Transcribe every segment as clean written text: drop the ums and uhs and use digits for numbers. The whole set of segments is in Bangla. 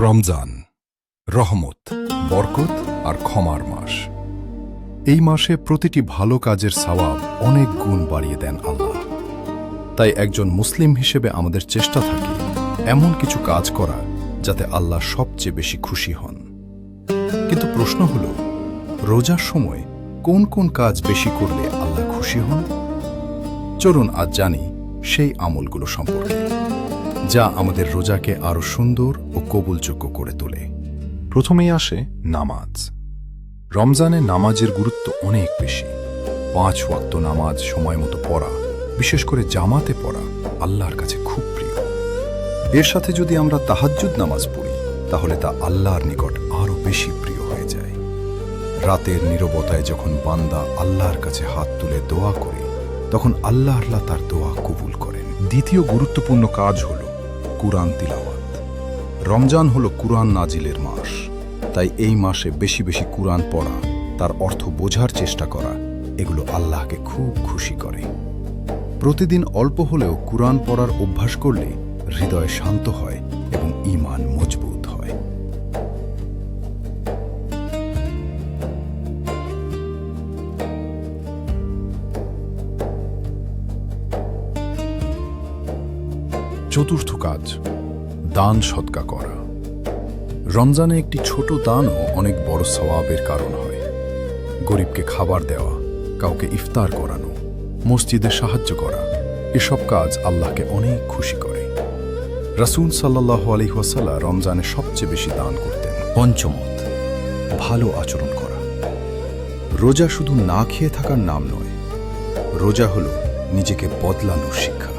রমজান রহমত, বরকত আর ক্ষমার মাস। এই মাসে প্রতিটি ভালো কাজের সওয়াব অনেক গুণ বাড়িয়ে দেন আল্লাহ। তাই একজন মুসলিম হিসেবে আমাদের চেষ্টা থাকে এমন কিছু কাজ করা যাতে আল্লাহ সবচেয়ে বেশি খুশি হন। কিন্তু প্রশ্ন হল, রোজার সময় কোন কোন কাজ বেশি করলে আল্লাহ খুশি হন? চলুন আজ জানি সেই আমলগুলো সম্পর্কে, যা আমাদের রোজাকে আরও সুন্দর ও কবুলযোগ্য করে তোলে। প্রথমেই আসে নামাজ। রমজানে নামাজের গুরুত্ব অনেক বেশি। 5 ওয়াক্ত নামাজ সময় মতো পড়া, বিশেষ করে জামাতে পড়া, আল্লাহর কাছে খুব প্রিয়। এর সাথে যদি আমরা তাহাজ্জুদ নামাজ পড়ি, তাহলে তা আল্লাহর নিকট আরও বেশি প্রিয় হয়ে যায়। রাতের নীরবতায় যখন বান্দা আল্লাহর কাছে হাত তুলে দোয়া করে, তখন আল্লাহ তার দোয়া কবুল করেন। দ্বিতীয় গুরুত্বপূর্ণ কাজ হল কুরআন তিলাওয়াত। রমজান হল কুরআন নাজিলের মাস। তাই এই মাসে বেশি বেশি কুরআন পড়া, তার অর্থ বোঝার চেষ্টা করা, এগুলো আল্লাহকে খুব খুশি করে। প্রতিদিন অল্প হলেও কুরআন পড়ার অভ্যাস করলে হৃদয় শান্ত হয় এবং ঈমান মজবুত হয়। চতুর্থ কাজ, দান সদকা করা। রমজানে একটি ছোট দানও অনেক বড় সওয়াবের কারণ হয়। গরিবকে খাবার দেওয়া, কাউকে ইফতার করানো, মসজিদে সাহায্য করা, এসব কাজ আল্লাহকে অনেক খুশি করে। রাসূল সাল্লাল্লাহু আলাইহি ওয়াসাল্লাম রমজানে সবচেয়ে বেশি দান করতেন। পঞ্চমত, ভালো আচরণ করা। রোজা শুধু না খেয়ে থাকার নাম নয়, রোজা হল নিজেকে বদলানোর শিক্ষা।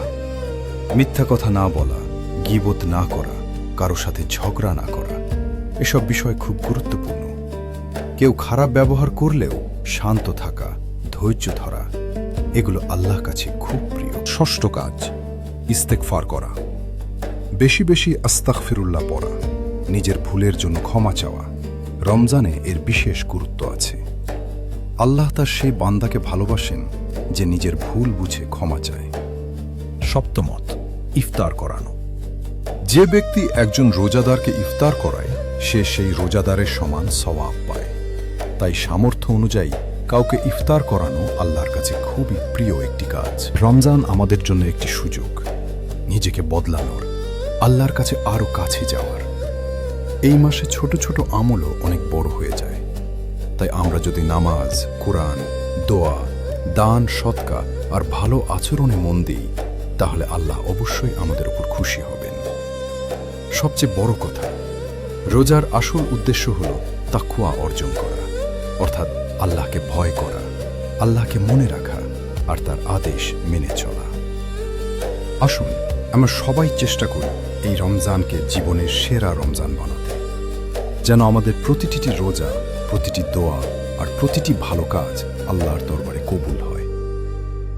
মিথ্যা কথা না বলা, গীবত না করা, কারো সাথে ঝগড়া না করা, এসব বিষয় খুব গুরুত্বপূর্ণ। কেউ খারাপ ব্যবহার করলেও শান্ত থাকা, ধৈর্য ধরা, এগুলো আল্লাহর কাছে খুব প্রিয়। ষষ্ঠ কাজ, ইস্তেগফার করা। বেশি বেশি আস্তাগফিরুল্লাহ পড়া, নিজের ভুলের জন্য ক্ষমা চাওয়া। রমজানে এর বিশেষ গুরুত্ব আছে। আল্লাহ তার সেই বান্দাকে ভালোবাসেন যে নিজের ভুল বুঝে ক্ষমা চায়। সপ্তমত, ইফতার করানো। যে ব্যক্তি একজন রোজাদারকে ইফতার করায়, সে সেই রোজাদারের সমান সওয়াব পায়। তাই সামর্থ্য অনুযায়ী কাউকে ইফতার করানো আল্লাহর কাছে খুবই প্রিয় একটি কাজ। রমজান আমাদের জন্য একটি সুযোগ নিজেকে বদলানোর, আল্লাহর কাছে আরও কাছে যাওয়ার। এই মাসে ছোট ছোট আমলও অনেক বড় হয়ে যায়। তাই আমরা যদি নামাজ, কোরআন, দোয়া, দান সদকা আর ভালো আচরণে মন দিই, তাহলে আল্লাহ অবশ্যই আমাদের উপর খুশি হবেন। সবচেয়ে বড় কথা, রোজার আসল উদ্দেশ্য হল তাকওয়া অর্জন করা, অর্থাৎ আল্লাহকে ভয় করা, আল্লাহকে মনে রাখা আর তার আদেশ মেনে চলা। আসুন আমরা সবাই চেষ্টা করি এই রমজানকে জীবনের সেরা রমজান বানাতে, যেন আমাদের প্রতিটি রোজা, প্রতিটি দোয়া আর প্রতিটি ভালো কাজ আল্লাহর দরবারে কবুল হয়।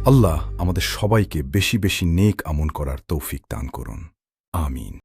আল্লাহ আমাদের সবাইকে বেশি বেশি নেক আমল করার তৌফিক দান করুন। আমিন।